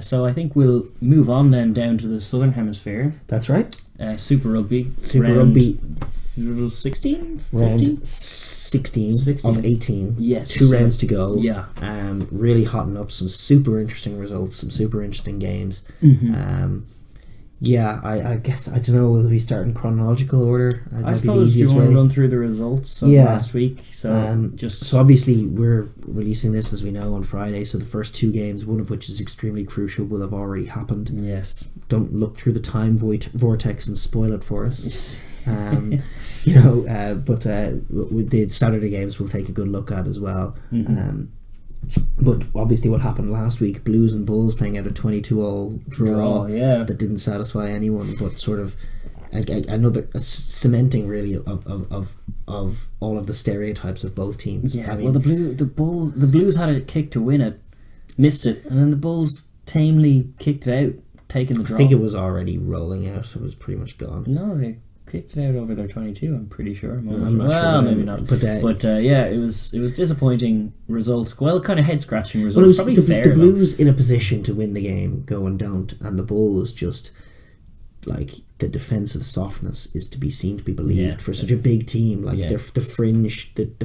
So I think we'll move on then down to the Southern Hemisphere. That's right. Super Rugby. Super Rugby. 16? 15? Round 16 of 18. Yes. 2 rounds to go. Yeah. Really hotting up some super interesting results, some super interesting games. I guess, I don't know, will we start in chronological order? I suppose you want to run through the results of last week. So so obviously we're releasing this, as we know, on Friday, so the first 2 games, one of which is extremely crucial, will have already happened. Yes. Don't look through the time vortex and spoil it for us. But with the Saturday games we'll take a good look at as well. But obviously what happened last week, Blues and Bulls playing out a 22-all draw that didn't satisfy anyone, but sort of another cementing really of all of the stereotypes of both teams. Yeah, well, the Blues had a kick to win it, missed it, and then the Bulls tamely kicked it out, taking the draw. I think it was already rolling out. It was pretty much gone. No, they kicked it out over their 22. I'm pretty sure. I'm not sure. Maybe not. But it was disappointing result. Well, kind of head scratching result. Well, it was probably the Blues in a position to win the game, go and don't, and the Bulls just like the defensive softness is to be seen to be believed for such a big team. Like the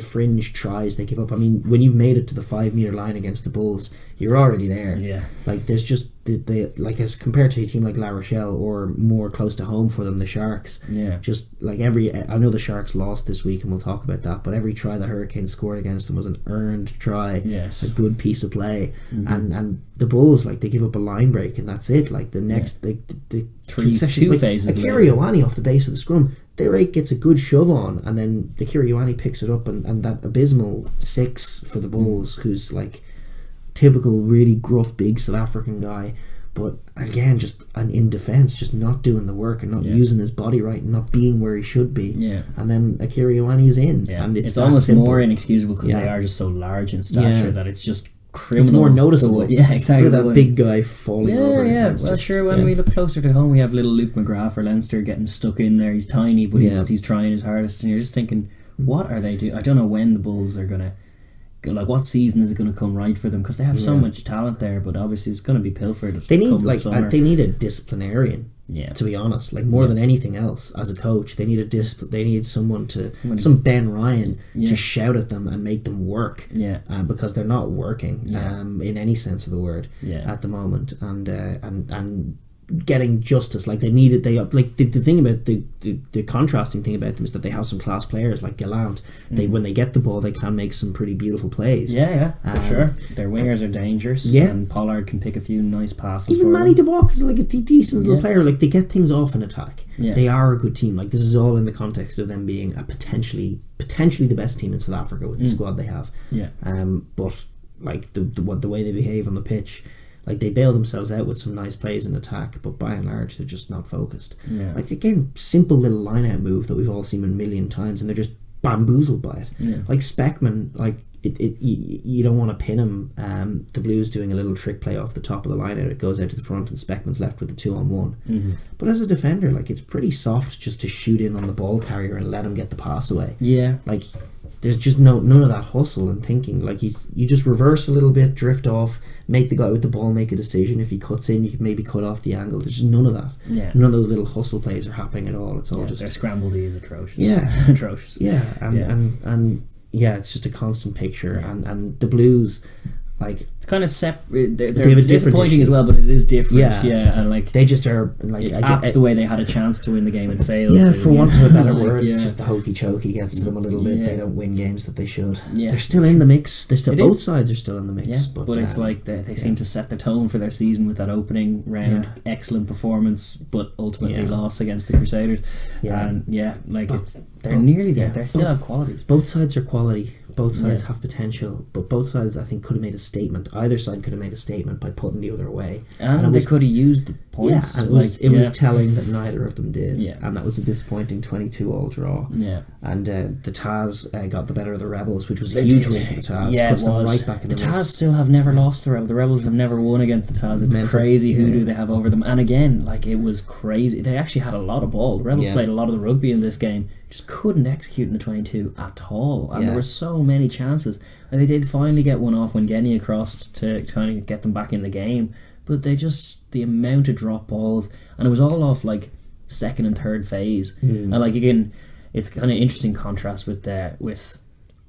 fringe tries they give up. I mean, when you've made it to the 5 meter line against the Bulls, you're already there. Yeah. Like there's just the like, as compared to a team like La Rochelle or more close to home for them, the Sharks. Yeah. Just like I know the Sharks lost this week and we'll talk about that, but every try the Hurricanes scored against them was an earned try. Yes. A good piece of play. And the Bulls, like, they give up a line break and that's it. Like the next the two phases. Akira Ioane off the base of the scrum, their 8 gets a good shove on, and then Akira Ioane picks it up, and that abysmal 6 for the Bulls, who's like typical really gruff big South African guy, but again just in defence, just not doing the work and not using his body right and not being where he should be. And then Akira Ioane is in, and it's almost simple. More inexcusable because they are just so large in stature that it's just criminal. It's more noticeable. Yeah, exactly. Look at that big guy falling over. Yeah, well, sure, when we look closer to home, we have little Luke McGrath for Leinster getting stuck in there. He's tiny, but he's trying his hardest, and you're just thinking, what are they doing? I don't know when the Bulls are going to, like, what season is it going to come right for them? Because they have so much talent there, but obviously it's going to be pilfered. They need they need a disciplinarian. Yeah, to be honest, like more than anything else, as a coach, they need they need some Ben Ryan to shout at them and make them work. Yeah, because they're not working in any sense of the word at the moment, and getting justice, like they need it. They like the thing about the contrasting thing about them is that they have some class players like Gallant. When they get the ball, they can make some pretty beautiful plays. For sure. Their wingers are dangerous. And Pollard can pick a few nice passes. Even Manny DeWalk is like a decent little player. Like, they get things off in attack. They are a good team. Like, this is all in the context of them being a potentially the best team in South Africa with the squad they have. But like the way they behave on the pitch, like, they bail themselves out with some nice plays in attack, but by and large they're just not focused. Like, again, simple little line out move that we've all seen a million times, and they're just bamboozled by it. Like Speckman, like you don't want to pin him. The Blues doing a little trick play off the top of the line out, it goes out to the front and Speckman's left with a 2-on-1. But as a defender, like, it's pretty soft just to shoot in on the ball carrier and let him get the pass away. Like, there's just none of that hustle and thinking. Like, you just reverse a little bit, drift off, make the guy with the ball make a decision. If he cuts in, you can maybe cut off the angle. There's just none of that. None of those little hustle plays are happening at all. It's all just their scramble D is atrocious. Atrocious. And it's just a constant picture. And the Blues, like, it's kind of separate. They're disappointing as well, but it is different. And like, they just are like, it's apt the way they had a chance to win the game and failed. For want of a better word, it's just the hokey chokey gets to them a little bit. They don't win games that they should. They're still in the mix. They're still both sides are still in the mix. But it's like they seem to set the tone for their season with that opening round excellent performance, but ultimately lost against the Crusaders. They're nearly there. They still have qualities. Both sides are quality. Both sides have potential, but both sides, I think, could have made a statement. Either side could have made a statement by putting the other away, and they could have used the points. And it was telling that neither of them did, and that was a disappointing 22-all draw. And the Taz got the better of the Rebels, which was a huge win for the Taz. Puts them right back in the mix. Taz still have never lost the Rebels. The Rebels have never won against the Taz. It's a crazy hoodoo they have over them. And again, like, it was crazy. They actually had a lot of ball. The Rebels played a lot of the rugby in this game. just couldn't execute in the 22 at all, and there were so many chances, and they did finally get one off when Genia crossed to kind of get them back in the game, but the amount of drop balls, and it was all off like second and third phase, and like again, it's kind of interesting contrast with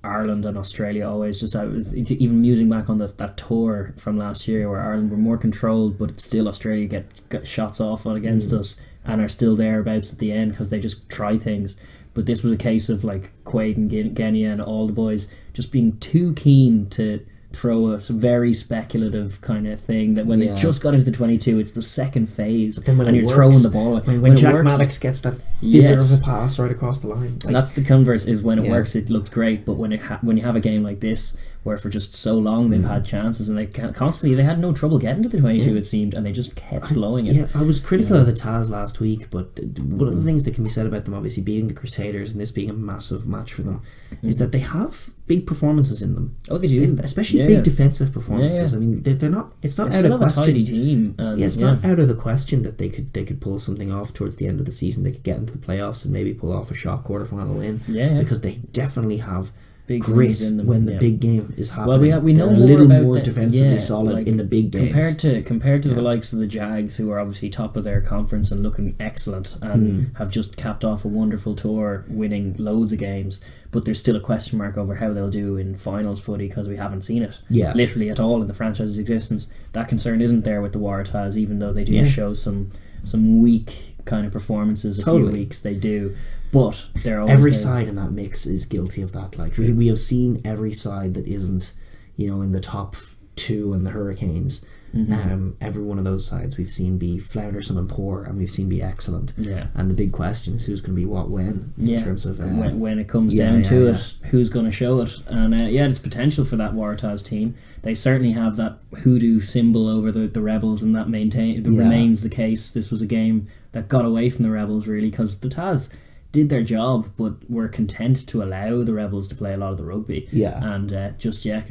Ireland and Australia always. Just even musing back on that tour from last year where Ireland were more controlled, but still Australia get shots off against us and are still thereabouts at the end because they just try things. But this was a case of like Quaid and Genia and all the boys just being too keen to throw a very speculative kind of thing that when they just got into the 22, it's the second phase, and you're throwing the ball. When Jack Maddox gets that fizzer of a pass right across the line, and that's the converse. Is when it works, it looks great. But when you have a game like this, where for just so long they've had chances and they had no trouble getting to the 22, it seemed, and they just kept blowing it. Yeah, I was critical of the Taz last week, but one of the things that can be said about them, obviously beating the Crusaders and this being a massive match for them, is that they have big performances in them. Oh, they do, especially big defensive performances. I mean, they're not. It's not out of question. A tidy team. It's not out of the question that they could pull something off towards the end of the season. They could get into the playoffs and maybe pull off a shock quarterfinal win. Because they definitely have big grit in them when the big game is happening. Well, we know a little more defensively solid like in the big games compared to the likes of the Jags, who are obviously top of their conference and looking excellent and have just capped off a wonderful tour, winning loads of games. But there's still a question mark over how they'll do in finals footy because we haven't seen it literally at all in the franchise's existence. That concern isn't there with the Waratahs, even though they do show some weak kind of performances a few weeks. They do. But they're always every side in that mix is guilty of that. Like we have seen every side that isn't, in the top two in the Hurricanes. Every one of those sides we've seen be flounder and poor, and we've seen be excellent. And the big question is who's going to be what when in terms of when it comes down to it, who's going to show it. And there's potential for that Waratahs team. They certainly have that hoodoo symbol over the Rebels, and that remains the case. This was a game that got away from the Rebels really because the Taz did their job, but were content to allow the Rebels to play a lot of the rugby and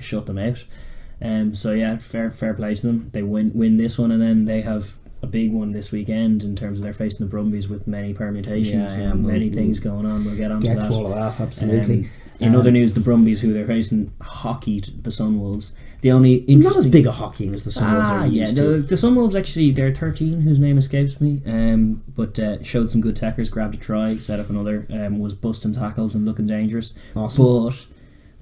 shut them out. Fair play to them. They win this one, and then they have a big one this weekend in terms of they're facing the Brumbies with many permutations and many things going on. We'll get onto that. To all of that, absolutely. In other news, the Brumbies, who they're facing, hockeyed the Sunwolves. The only interesting... Not as big a hockeying as the Sunwolves are used to. The Sunwolves actually, they're 13, whose name escapes me, but showed some good techers, grabbed a try, set up another, was busting tackles and looking dangerous. Awesome. But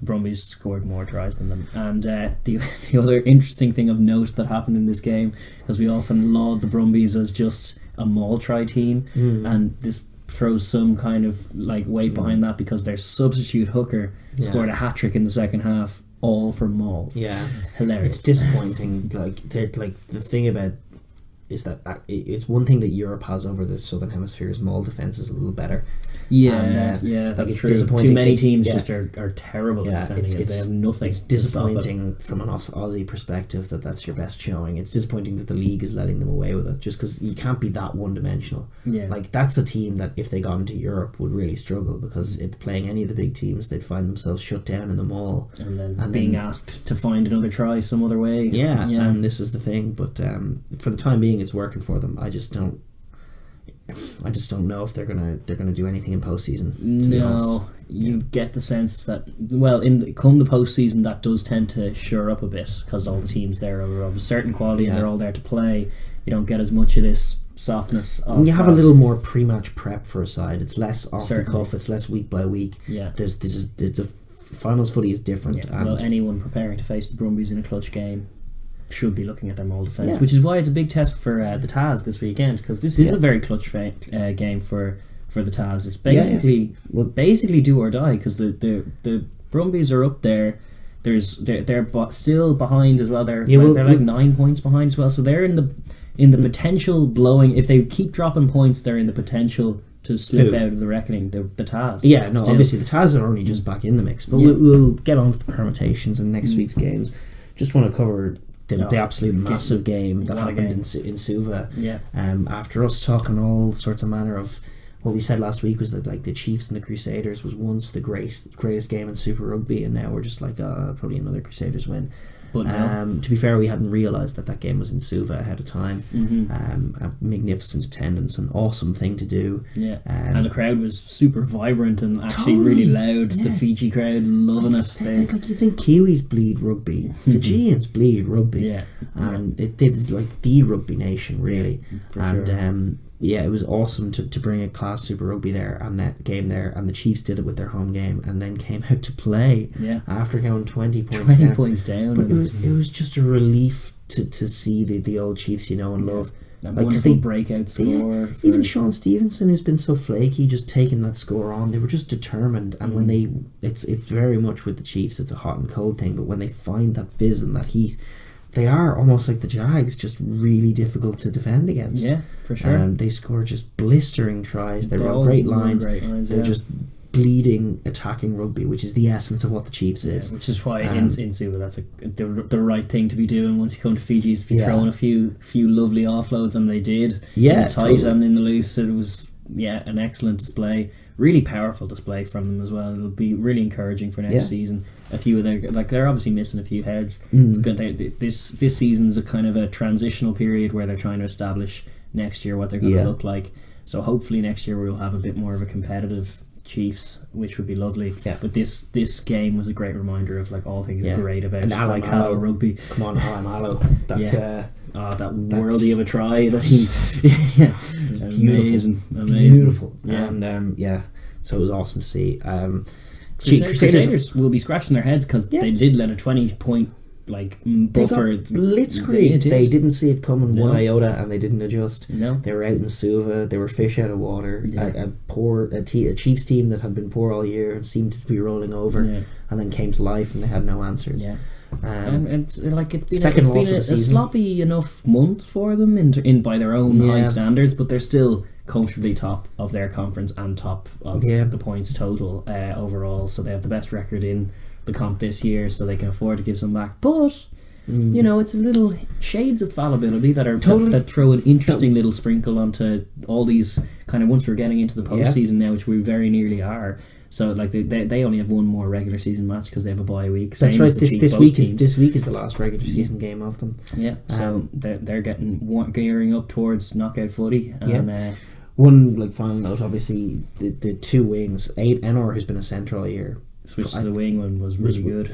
the Brumbies scored more tries than them. And the other interesting thing of note that happened in this game, because we often laud the Brumbies as just a maul try team, and this throws some kind of weight behind that because their substitute hooker scored a hat-trick in the second half, all for mauls. Hilarious. It's disappointing. The thing about is that it's one thing that Europe has over the Southern Hemisphere's maul defense is a little better. That's true. Too many teams just are terrible at defending it. They have nothing. It's disappointing from an Aussie perspective that's your best showing. It's disappointing that the league is letting them away with it, just because you can't be that one-dimensional. That's a team that if they got into Europe would really struggle, because if playing any of the big teams, they'd find themselves shut down in the maul and then being asked to find another try some other way. And this is the thing. But for the time being, it's working for them. I just don't know if they're gonna do anything in postseason. No, you get the sense that come the postseason, that does tend to shore up a bit because all the teams there are of a certain quality and they're all there to play. You don't get as much of this softness. You have a little more pre-match prep for a side. It's less off the cuff. It's less week by week. The finals footy is different. And anyone preparing to face the Brumbies in a clutch game should be looking at their maul defence, which is why it's a big test for the Taz this weekend, because this is a very clutch game for the Taz. It's basically do or die, because the Brumbies are up there. They're still behind as well. They're 9 points behind as well, so they're in the potential blowing. If they keep dropping points, they're in the potential to slip out of the reckoning. The Taz. Obviously the Taz are only just back in the mix, but we'll get on to the permutations in next week's games. Just want to cover the absolute massive game that happened in Suva. After us talking all sorts of manner of what we said last week was that the Chiefs and the Crusaders was once the greatest game in Super Rugby, and now we're just probably another Crusaders win. but no. To be fair, we hadn't realised that game was in Suva ahead of time. A magnificent attendance, an awesome thing to do. Yeah, and the crowd was super vibrant and actually really loud. The Fiji crowd loving it. Like, you think Kiwis bleed rugby, Fijians bleed rugby, and it is like the rugby nation, really. For sure. Yeah, it was awesome to bring a class Super Rugby there and that game there, and the Chiefs did it with their home game and then came out to play after going 20 points down. But it was just a relief to see the old Chiefs, you know, and love. That wonderful breakout score. Even Sean Stevenson, who's been so flaky, just taking that score on. They were just determined, and when it's very much with the Chiefs, it's a hot and cold thing, but when they find that fizz and that heat, they are almost like the Jags, just really difficult to defend against. Yeah, for sure. They score just blistering tries. They run great lines. They're just bleeding attacking rugby, which is the essence of what the Chiefs is. Which is why in Suva that's the right thing to be doing once you come to Fiji, is be throwing a few lovely offloads, and they did. Yeah, in the tight and in the loose. It was an excellent display. Really powerful display from them as well. It'll be really encouraging for next season. A few of their, like, they're obviously missing a few heads. It's good. This season's a kind of a transitional period where they're trying to establish next year what they're going to look like. So hopefully next year we'll have a bit more of a competitive Chiefs, which would be lovely. Yeah. But this game was a great reminder of like all things great about like Hello Rugby. Come on, Hello. That worldie of a try. Amazing. Beautiful. Yeah. And so it was awesome to see. Crusaders will be scratching their heads because they did let a 20-point buffer. They got blitzkrieg. They didn't see it coming one iota, and they didn't adjust. No, they were out in Suva. They were fish out of water. A Chiefs team that had been poor all year seemed to be rolling over, and then came to life, and they had no answers. Yeah. And it's been a sloppy enough month for them in by their own high standards, but they're still comfortably top of their conference and top of the points total overall. So they have the best record in the comp this year, so they can afford to give some back. But you know, it's a little shades of fallibility that are that throw an interesting little sprinkle onto all these kind of, once we're getting into the postseason now, which we very nearly are. So like they only have one more regular season match because they have a bye week. That's right. This week is the last regular season game of them. Yeah. So they're gearing up towards knockout footy. And, one final note, obviously the two wings. Enor, who's been a centre all year, switch to the wing one was really good.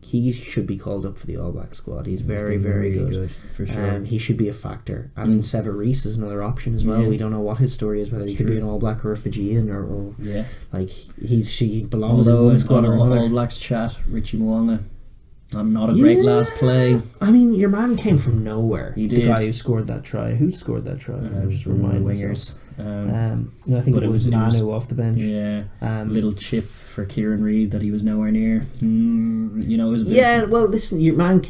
He should be called up for the All Black squad. He's very, very good for sure. He should be a factor. And Sever Reese is another option as well. We don't know what his story is, whether he could be an All Black or a Fijian or he belongs in one squad or another. All Blacks chat, Richie Mwanga. Not a great last play. I mean, your man came from nowhere. He did. The guy who scored that try. Who scored that try? I just remind wingers. I think it was Manu off the bench. Yeah. Little chip for Kieran Reid that he was nowhere near. You know, it was a bit well, listen, your man,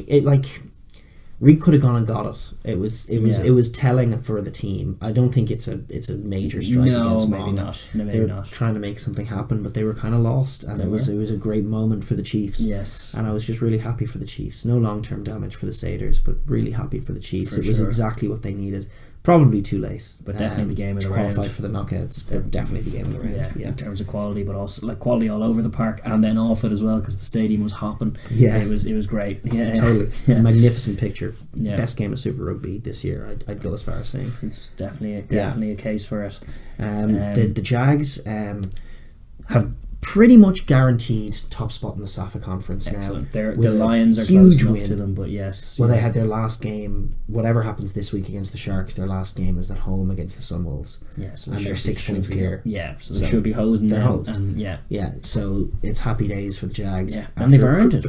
Reid could have gone and got it. It was telling for the team. I don't think it's a major strike against Monga. They were trying to make something happen, but they were kind of lost, and it was a great moment for the Chiefs. Yes, and I was just really happy for the Chiefs. No long term damage for the Satyrs, but really happy for the Chiefs. It was exactly what they needed. Probably too late, but definitely the game of the round. To qualify for the knockouts, but definitely the game of the round. Yeah, in terms of quality, but also like quality all over the park and then off it as well, because the stadium was hopping. Yeah, it was great. Yeah, totally. Magnificent picture. Yeah. Best game of Super Rugby this year. I'd go as far as saying it's definitely a case for it. The Jags have pretty much guaranteed top spot in the SAFA conference Excellent. now. The Lions are close enough to them, but yes. Well, they had their last game. Whatever happens this week against the Sharks, their last game is at home against the Sunwolves. Yeah, so and they're 6 points clear. Yeah, so they should be hosing them. Yeah, so it's happy days for the Jags. Yeah, and they've earned it.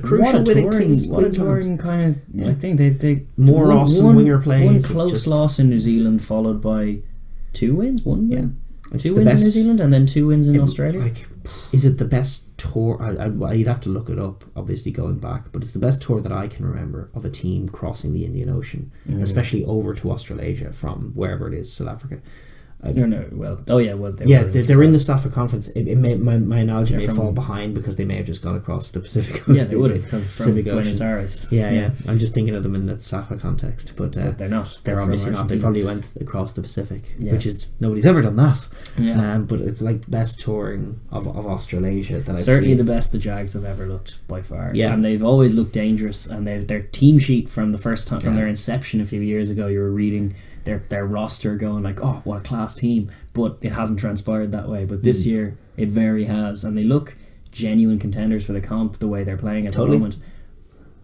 What a touring kind of. I think they more awesome winger plays. One close loss in New Zealand, followed by 2 wins. One win. 2 wins in New Zealand and then 2 wins in Australia. Is it the best tour? You'd have to look it up, obviously, going back, but it's the best tour that I can remember of a team crossing the Indian Ocean, especially over to Australasia from wherever it is, South Africa. they're in the SAFA conference. My analogy may fall behind because they may have just gone across the Pacific. Yeah, they would have, because from Buenos Aires. Yeah. I'm just thinking of them in that SAFA context, but they're not. They're obviously not. They probably went across the Pacific, which is nobody's ever done that. Yeah. But it's like best touring of Australasia that I've certainly seen. The best the Jags have ever looked by far. Yeah, and they've always looked dangerous. And their team sheet from the first time from their inception a few years ago, you were reading their roster going like, oh, what a class team, but it hasn't transpired that way. But this year it very has, and they look genuine contenders for the comp the way they're playing at the moment.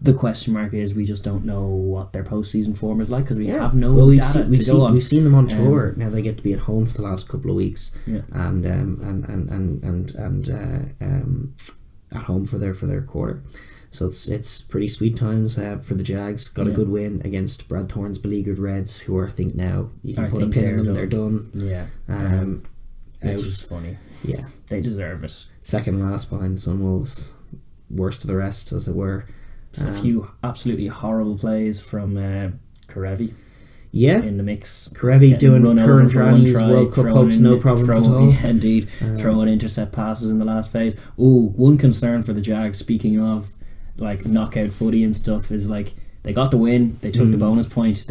The question mark is we just don't know what their postseason form is like because we have no data to go on. We've seen them on tour. Now they get to be at home for the last couple of weeks, and at home for their quarter. So it's pretty sweet times for the Jags. Got a good win against Brad Thorne's beleaguered Reds, who are, I think now you can put a pin in them. They're done. Yeah. Which is funny. Yeah, they deserve it. Second last behind the Sunwolves, worst of the rest, as it were. A few absolutely horrible plays from Karevi. Yeah, in the mix. Karevi doing current Johnny's World Cup hopes, no problems at all. Yeah, indeed, throwing intercept passes in the last phase. One concern for the Jags, speaking of like knockout footy and stuff, is like they got the win, they took the bonus point,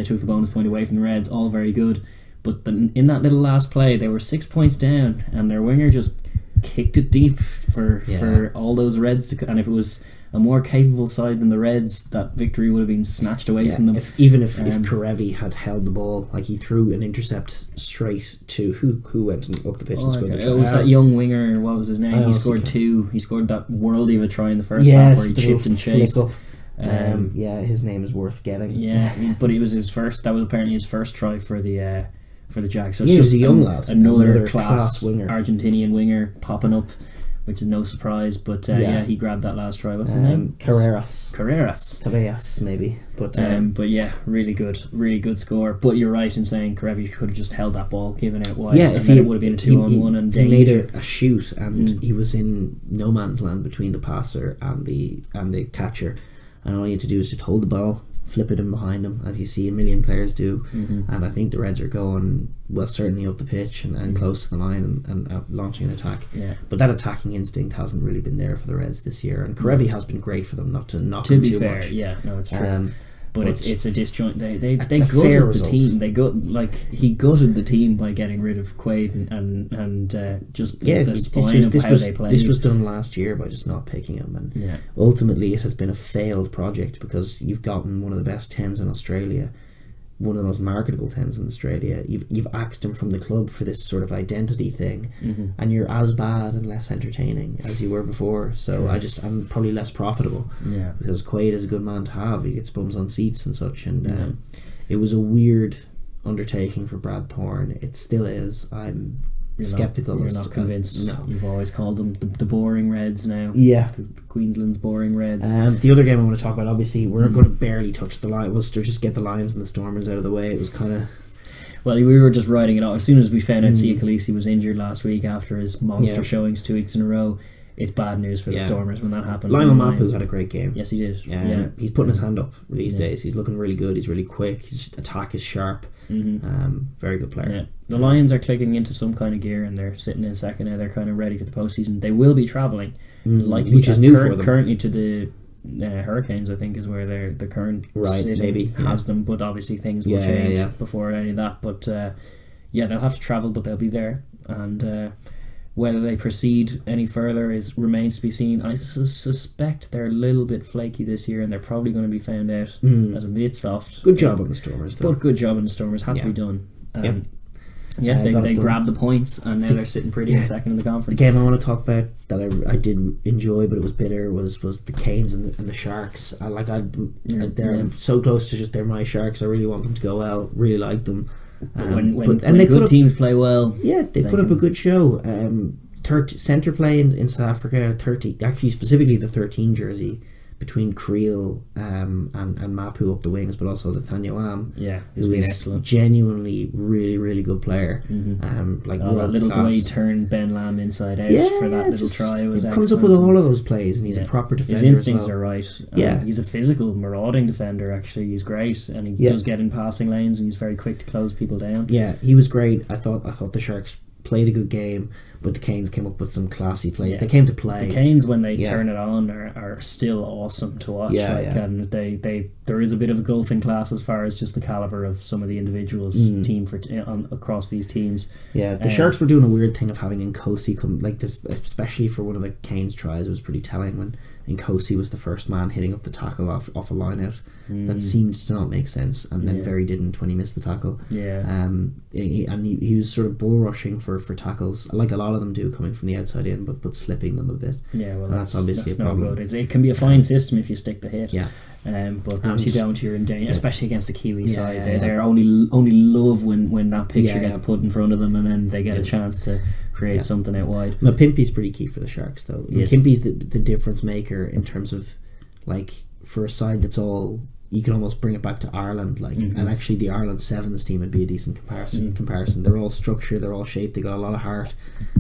away from the Reds, all very good. But in that little last play, they were 6 points down, and their winger just kicked it deep for all those Reds to, and if it was a more capable side than the Reds, that victory would have been snatched away from them. If Karevi had held the ball, like he threw an intercept straight to who went up the pitch and scored the try. It was that young winger, what was his name? He scored two. He scored that worldie of a try in the first half where he chipped and chased. His name is worth getting. Yeah, but it was his first. That was apparently his first try for the Jags. So it's just a young lad, another class winger, Argentinian winger popping up, which is no surprise. But he grabbed that last try. What's his name? Carreras, maybe. But yeah, really good score. But you're right in saying Karevi could have just held that ball, given out wide. Yeah, if it would have been a 2-on-1 and he made a shoot, and he was in no man's land between the passer and the catcher, and all you had to do is just hold the ball, flip it in behind him, as you see a million players do. And I think the Reds are going certainly up the pitch and close to the line and launching an attack. But that attacking instinct hasn't really been there for the Reds this year, and Karevi has been great for them, not to knock him too much. It's true. But it's a disjoint. They gutted the team. He gutted the team by getting rid of Quaid and just the spine of how they played. This was done last year by just not picking him, and ultimately it has been a failed project because you've gotten one of the best 10s in Australia, one of the most marketable 10s in Australia. You've axed him from the club for this sort of identity thing, and you're as bad and less entertaining as you were before. So I'm probably less profitable because Quaid is a good man to have. He gets bums on seats and such, and it was a weird undertaking for Brad Thorne. It still is. I'm skeptical. You're not convinced. No, you've always called them the boring Reds now. Yeah, the Queensland's boring Reds. The other game I want to talk about, obviously, we're going to barely touch the line. We'll just get the Lions and the Stormers out of the way. It was kind of. Well, we were just writing it off as soon as we found out Sia Khaleesi was injured last week after his monster showings 2 weeks in a row. It's bad news for the Stormers when that happens. Lionel Mapu's had a great game. Yes, he did. He's putting his hand up these days. He's looking really good. He's really quick. His attack is sharp. Very good player. Yeah. The Lions are clicking into some kind of gear, and they're sitting in second now. They're kind of ready for the postseason. They will be travelling, likely, which is new for them. Currently to the Hurricanes, I think, is where the current sitting has them. But obviously things will change before any of that. But they'll have to travel, but they'll be there, and whether they proceed any further remains to be seen. I suspect they're a little bit flaky this year, and they're probably going to be found out as a bit soft. Good job on the Stormers, though. But good job on the Stormers. Had to be done. They grabbed the points, and now they're sitting pretty in second in the conference. The game I want to talk about that I did enjoy, but it was bitter, was the Canes and the Sharks. They're so close to just they're my Sharks. I really want them to go well. Really like them. When good teams play well, they put up a good show. Centre play in South Africa, 30 actually specifically the 13 jersey between Creel and Mapu up the wings, but also Nathaniel Am, who's been excellent. Genuinely really, really good player. Like that little way he turned Ben Lamb inside out for that little try was excellent. He comes up with all of those plays, and he's a proper defender. His instincts are right. Yeah, he's a physical, marauding defender. Actually, he's great, and he does get in passing lanes, and he's very quick to close people down. Yeah, he was great. I thought the Sharks played a good game, but the Canes came up with some classy plays. They came to play. The Canes, when they turn it on, are still awesome to watch. And there is a bit of a gulf in class as far as just the caliber of some of the individuals across these teams. Yeah, the Sharks were doing a weird thing of having Nkosi come like this, especially for one of the Canes tries. It was pretty telling when Nkosi was the first man hitting up the tackle off a line out. That seemed to not make sense, and then Very didn't when he missed the tackle. He was sort of bull rushing for tackles, like a lot of them do, coming from the outside in, but slipping them a bit. That's obviously a problem. Good. It can be a fine system if you stick the hit. But once you don't, you're in danger, especially against the Kiwi side. They only love when that picture gets put in front of them, and then they get a chance to create something out wide. Mapimpi's pretty key for the Sharks, though. Mapimpi's the difference maker in terms of, like, for a side that's all, you can almost bring it back to Ireland, like, and actually the Ireland Sevens team would be a decent comparison. They're all structured, they're all shaped, they got a lot of heart,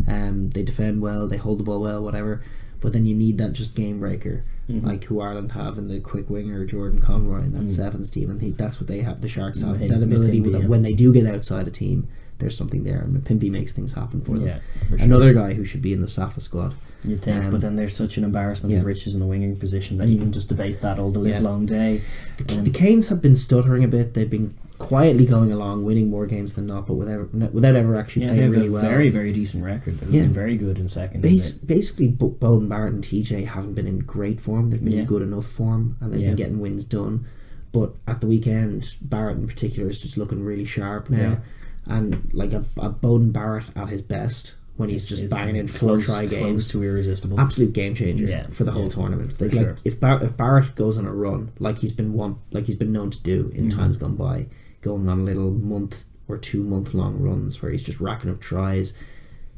they defend well, they hold the ball well, whatever. But then you need that just game breaker, like who Ireland have in the quick winger Jordan Conroy in that Sevens team, and that's what they have. The Sharks have that ability that when they do get outside a team, there's something there, and Mapimpi makes things happen for them. For sure. Another guy who should be in the Safa squad. You'd think, but then there's such an embarrassment of riches in the winging position that you can just debate that all the live long day. The Canes have been stuttering a bit. They've been quietly going along, winning more games than not, but without ever actually playing really well. They have a very, very decent record. They've been very good in second. Basically, Bowden Barrett and TJ haven't been in great form. They've been in good enough form, and they've been getting wins done. But at the weekend, Barrett in particular is just looking really sharp now. And like a Bowden Barrett at his best, when he's just banging in four try games, close to irresistible, absolute game changer for the whole tournament. Like if Barrett goes on a run like he's been known to do in times gone by, going on little month or 2 month long runs where he's just racking up tries,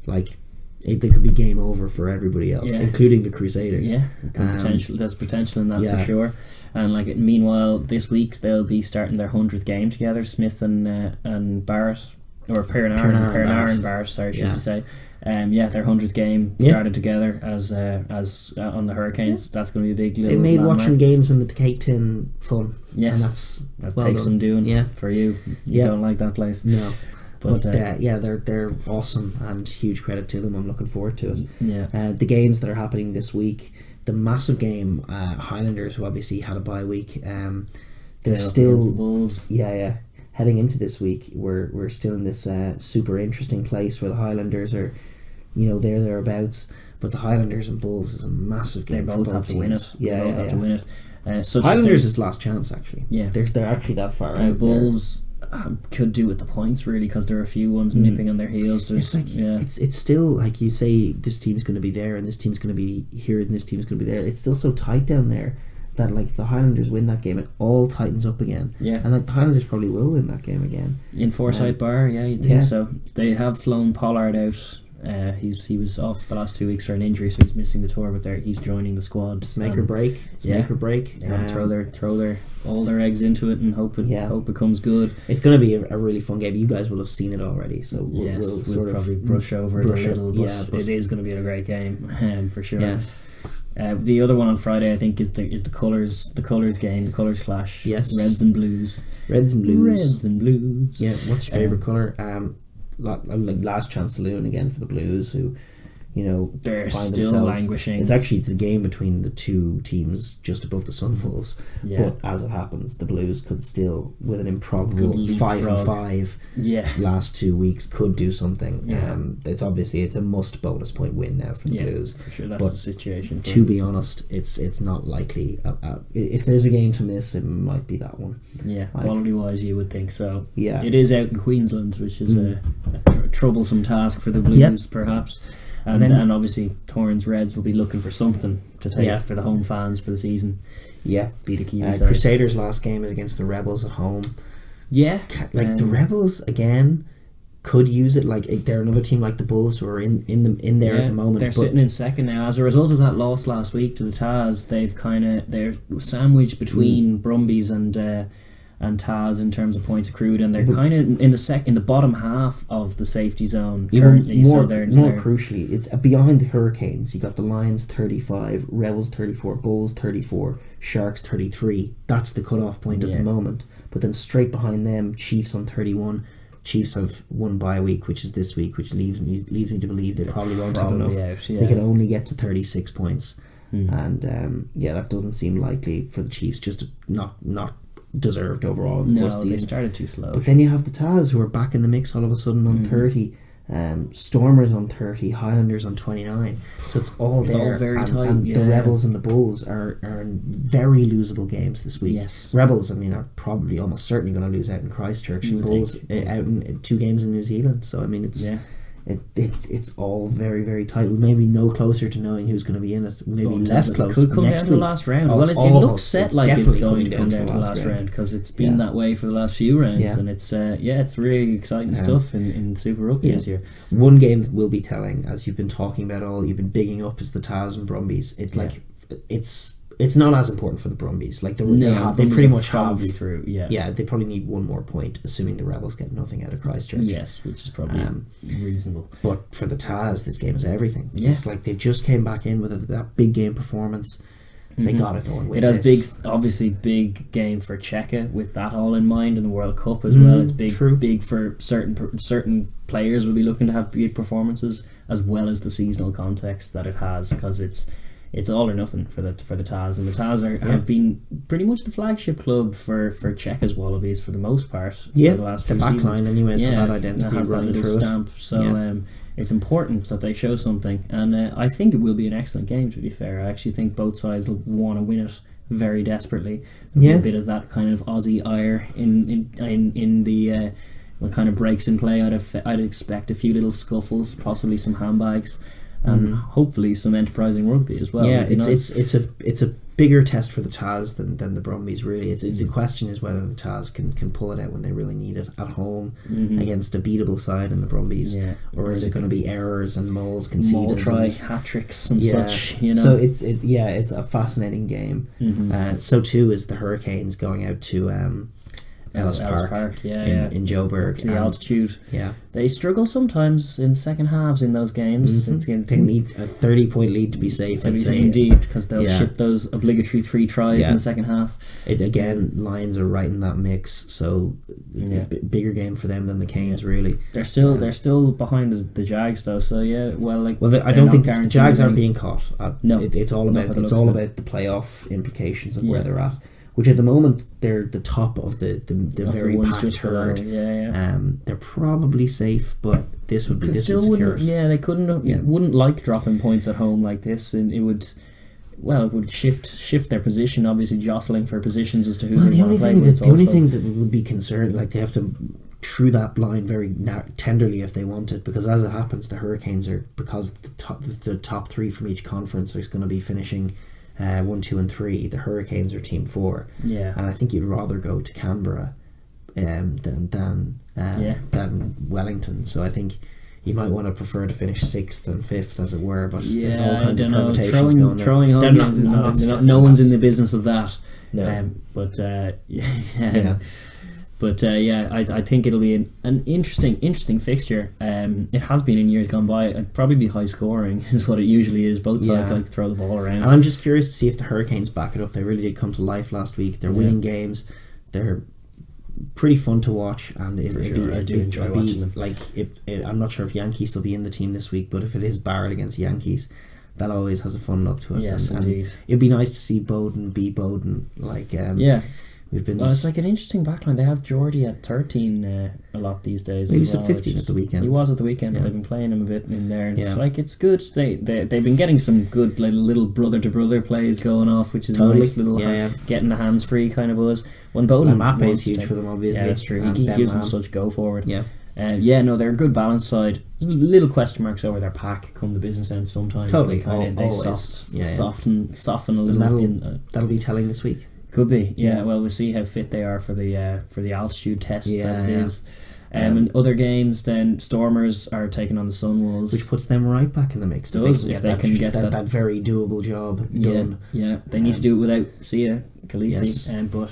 like they could be game over for everybody else, including the Crusaders. There's potential in that for sure. And like meanwhile, this week they'll be starting their 100th game together. Smith and Barrett, or Pernar and Barrett. Sorry, should you say? Their 100th game started together as on the Hurricanes. That's going to be a big. It made watching games in the Cake Tin fun. Yes, that takes some doing. For you. You don't like that place. No. But they're awesome, and huge credit to them. I'm looking forward to it. The games that are happening this week, the massive game, Highlanders, who obviously had a bye week, they're still the Bulls. Heading into this week, we're still in this super interesting place where the Highlanders are, thereabouts. But the Highlanders and Bulls is a massive game. They both have to win it. They both have to win it. Highlanders is last chance, actually. They're actually that far out. Bulls could do with the points, really, because there are a few ones nipping on their heels. It's still like you say, this team's going to be there and this team's going to be here and this team's going to be there. It's still so tight down there that like if the Highlanders win that game, it all tightens up again. And like the Highlanders probably will win that game again in Forsyth Bar. You'd think so. They have flown Pollard out. He was off the last 2 weeks for an injury, so he's missing the tour. But he's joining the squad. It's make or break. Make or break. They're gonna throw all their eggs into it and hope it comes good. It's going to be a really fun game. You guys will have seen it already, so we'll probably brush over it a little. But it is going to be a great game, for sure. The other one on Friday, I think, is the colours game, the colours clash. Reds and blues. Yeah. What's your favourite colour? Like last chance saloon again for the Blues, who they're find still languishing. It's the game between the two teams just above the Sunwolves. But as it happens, the Blues could still, with an improbable 5-5 last 2 weeks, could do something. It's a must bonus point win now for the Blues. For sure, that's the situation. To be honest, it's not likely. If there's a game to miss, it might be that one. Quality wise, you would think so. It is out in Queensland, which is a troublesome task for the Blues, perhaps. And obviously Torrens Reds will be looking for something to take for the home fans for the season. Beat a Kiwi side. Crusaders' last game is against the Rebels at home. The Rebels again. could use it. Like they're another team like the Bulls who are in there at the moment. They're sitting in second now as a result of that loss last week to the Taz. They're sandwiched between Brumbies and Taz in terms of points accrued, and they're kind of in the bottom half of the safety zone currently. More crucially, it's behind the Hurricanes. You got the Lions 35, Rebels 34, Bulls 34, Sharks 33. That's the cutoff point at the moment. But then straight behind them, Chiefs on 31. Chiefs have one bye week, which is this week, which leaves me to believe they probably won't have enough. They can only get to 36 points, and that doesn't seem likely for the Chiefs. Just not deserved overall. They started too slow. But then you have the Taz who are back in the mix all of a sudden on 30. Stormers on 30, Highlanders on 29. So it's all very tight. And the Rebels and the Bulls are in very losable games this week. Yes. Rebels, are probably almost certainly going to lose out in Christchurch. Bulls out in 2 games in New Zealand. So it's all very, very tight. We may be no closer to knowing who's going to be in it. Maybe less close. Could come down to the last round. It looks set like it's going to come down to the last round because it's been that way for the last few rounds, and it's really exciting stuff in Super Rugby this year. One game that will be telling, as you've been talking about, you've been bigging up, is the Taz and Brumbies. It's not as important for the Brumbies. Like they pretty much have through. They probably need one more point, assuming the Rebels get nothing out of Christchurch. Yes, which is probably reasonable. But for the Taz, this game is everything. It's like they've just came back in with that big game performance. They got to go and win. It has obviously big game for Czechia with that all in mind, in the World Cup as well. It's big for certain players will be looking to have big performances, as well as the seasonal context that it has, because it's all or nothing for the Taz, and the Taz have been pretty much the flagship club for Checa's Wallabies for the most part. For the last few seasons. Backline anyways, that identity has running that through stamp. So it's important that they show something, and I think it will be an excellent game. To be fair, I actually think both sides want to win it very desperately. A bit of that kind of Aussie ire in the kind of breaks in play. I'd expect a few little scuffles, possibly some handbags. And hopefully some enterprising rugby as well. Yeah, it's a bigger test for the Taz than the Brumbies, really. The question is whether the Taz can pull it out when they really need it at home against a beatable side in the Brumbies, or is it going to be errors and moles conceded, hat tricks and such? So it's a fascinating game. So too is the Hurricanes going out to Ellis Park in Joburg. The altitude. Yeah. They struggle sometimes in second halves in those games. They need a 30-point lead to be safe, I'd say. Indeed, because they'll ship those obligatory 3 tries in the second half. Lions are right in that mix, so bigger game for them than the Canes, really. They're still behind the Jags, though, so I don't think the Jags aren't being caught. No. It's all about the playoff implications of where they're at. Which at the moment they're the top of the very packed herd. They're probably safe, but this would secure. They wouldn't like dropping points at home like this, and it would shift their position. Obviously, jostling for positions as to who they want to play with. The only thing that would be concerned, like they have to through that line very tenderly if they want it, because as it happens, the Hurricanes are, because the top 3 from each conference are going to be finishing 1, 2 and 3. The Hurricanes are team 4, and I think you'd rather go to Canberra than Wellington. So I think you might want to prefer to finish 6th and 5th, as it were. But there's all kinds of permutations going there. Throwing home games no one's in the business of that. No. I think it'll be an interesting fixture. It has been in years gone by. It'd probably be high scoring, is what it usually is. Both sides like to throw the ball around. And I'm just curious to see if the Hurricanes back it up. They really did come to life last week. They're winning games. They're pretty fun to watch, and I do enjoy watching them. Like I'm not sure if Yankees will be in the team this week, but if it is Barrett against Yankees, that always has a fun look to it. Yes, indeed. It'd be nice to see Bowden be Bowden. It's like an interesting backline. They have Geordie at 13 a lot these days. He was at 15 at the weekend. He was at the weekend, but they've been playing him a bit in there. And it's good. They've been getting some good little brother to brother plays going off, which is nice. Getting the hands free kind of buzz. When Bowden Mappe is huge for them, obviously. Yeah, that's true. He gives them such go forward. Yeah. They're a good balanced side. There's little question marks over their pack come the business end sometimes. Totally. They soften a little. That'll be telling this week. Could be, Well, we'll see how fit they are for the altitude test that it is. In other games, then Stormers are taking on the Sunwolves, which puts them right back in the mix. If they can get that very doable job done. Yeah, they need to do it without Sia Khaleesi, but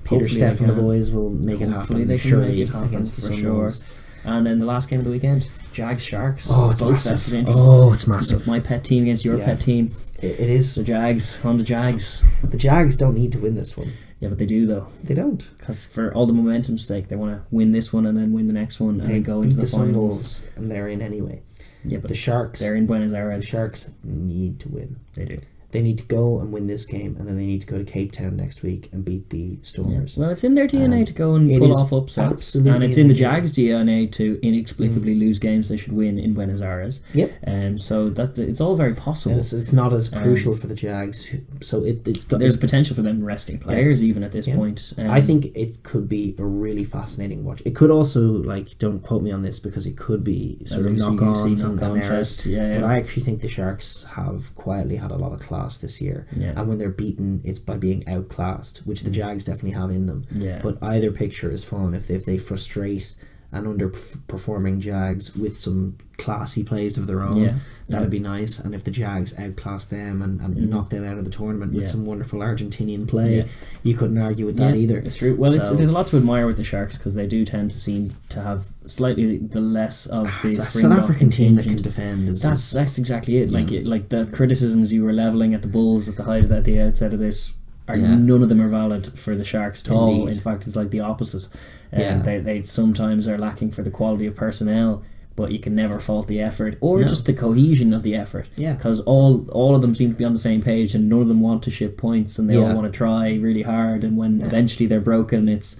Peter Steph and the boys will make it happen. Hopefully they can make it happen against the Sunwolves. And then the last game of the weekend, Jags Sharks. Oh, it's massive. Oh, it's massive. It's my pet team against your pet team. It is. The Jags on the Jags. But the Jags don't need to win this one. Yeah, but they do though. They don't, because for all the momentum's sake, they want to win this one and then win the next one and go into the finals. And they're in anyway. Yeah, but the Sharks, they're in Buenos Aires. The Sharks need to win. They do. They need to go and win this game, and then they need to go to Cape Town next week and beat the Stormers. Yeah. Well, it's in their DNA to go and pull off upsets, and it's in the Jags' DNA to inexplicably lose games they should win in Buenos Aires. Yep. And so that it's all very possible. It's not as crucial for the Jags, so there's potential for them resting players even at this point. I think it could be a really fascinating watch. It could also, don't quote me on this, because it could be sort of knock-ons and errors. But I actually think the Sharks have quietly had a lot of class this year, and when they're beaten, it's by being outclassed, which the Jags definitely have in them. But either picture is fun if they frustrate an underperforming Jags with some classy plays of their own. That'd be nice. And if the Jags outclass them and knock them out of the tournament with some wonderful Argentinian play, you couldn't argue with that either. It's true. Well, there's a lot to admire with the Sharks, because they do tend to seem to have slightly the less of the South African team that can defend. That's exactly it. Like the criticisms you were levelling at the Bulls at the outset of this none of them are valid for the Sharks at all. In fact, it's like the opposite. They sometimes are lacking for the quality of personnel, but you can never fault the effort or just the cohesion of the effort. Because all of them seem to be on the same page, and none of them want to ship points, and they all want to try really hard. And when eventually they're broken, it's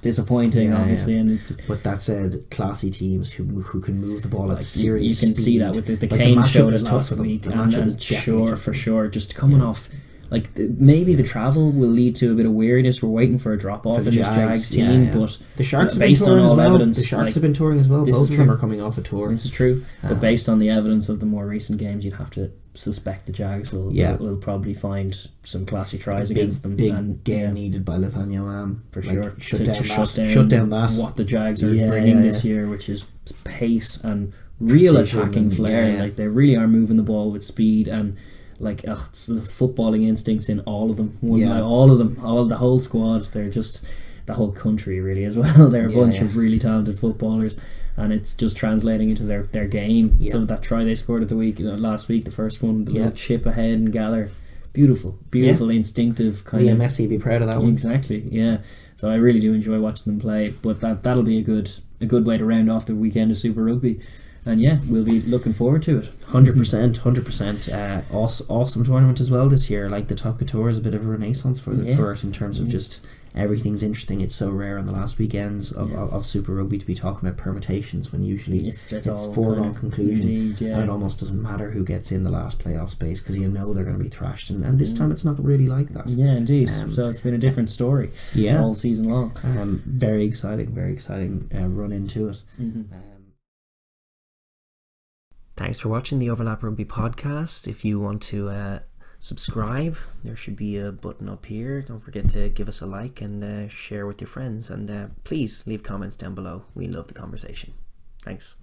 disappointing, obviously. And but that said, classy teams who can move the ball at serious speed. You can see that with the Kane showed it last week, and sure, just coming off. Maybe the travel will lead to a bit of weariness. We're waiting for a drop off in this Jags team, but the Sharks have been touring as well. The Sharks have been touring as well. Both of them are coming off a tour. This is true, but based on the evidence of the more recent games, you'd have to suspect the Jags will probably find some classy tries against them. Big game needed by Lithania for sure. Shut down that. What the Jags are bringing this year, which is pace and real attacking flair. They really are moving the ball with speed and. It's the footballing instincts in all of them. All of them, the whole squad. They're just the whole country really as well. They're a bunch of really talented footballers, and it's just translating into their game. So that try they scored at the last week, the first one, the little chip ahead and gather, beautiful, instinctive kind of. Messi be proud of that one. Exactly, yeah. So I really do enjoy watching them play. But that'll be a good way to round off the weekend of Super Rugby. And we'll be looking forward to it. 100%. Awesome tournament as well this year. The Top Couture is a bit of a renaissance for it in terms of just everything's interesting. It's so rare on the last weekends of Super Rugby to be talking about permutations when usually it's foregone conclusion. Indeed, and it almost doesn't matter who gets in the last playoff space, because they're going to be thrashed. And this time it's not really like that. Yeah, indeed. So it's been a different story all season long. Very exciting run into it. Thanks for watching the Overlap Rugby podcast. If you want to subscribe, there should be a button up here. Don't forget to give us a like and share with your friends. And please leave comments down below. We love the conversation. Thanks.